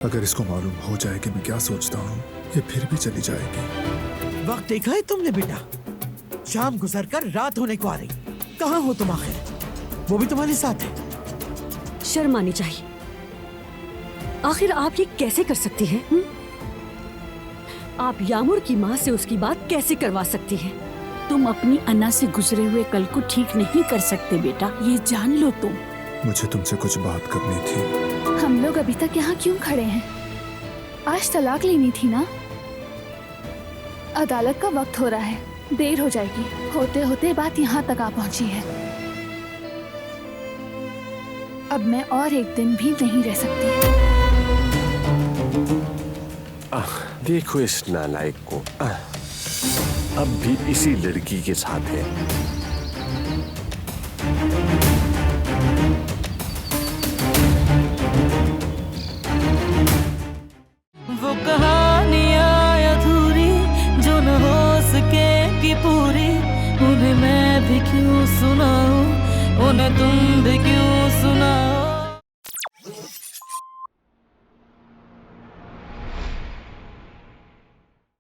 अगर इसको मालूम हो जाए कि मैं क्या सोचता हूँ, ये फिर भी चली जाएगी। वक्त देखा है तुमने बेटा? शाम गुजर कर रात होने को आ रही। कहाँ हो तुम आखिर? वो भी तुम्हारे साथ है। शर्म आनी चाहिए। आखिर आप ये कैसे कर सकती हैं? आप यामुर की माँ से उसकी बात कैसे करवा सकती हैं? तुम अपनी अन्ना से गुजरे हुए कल को ठीक नहीं कर सकते बेटा, ये जान लो तुम। मुझे तुमसे कुछ बात करनी थी। हम लोग अभी तक यहाँ क्यों खड़े हैं? आज तलाक लेनी थी ना? अदालत का वक्त हो रहा है, देर हो जाएगी। होते होते बात यहाँ तक आ पहुँची है। अब मैं और एक दिन भी नहीं रह सकती। देखो इस नालायक को, अब भी इसी लड़की के साथ है। वो कहानियाँ अधूरी जो न हो सकेगी पूरी, उन्हें मैं भी क्यों सुनाऊं, उन्हें तुम भी क्यों सुनाओ।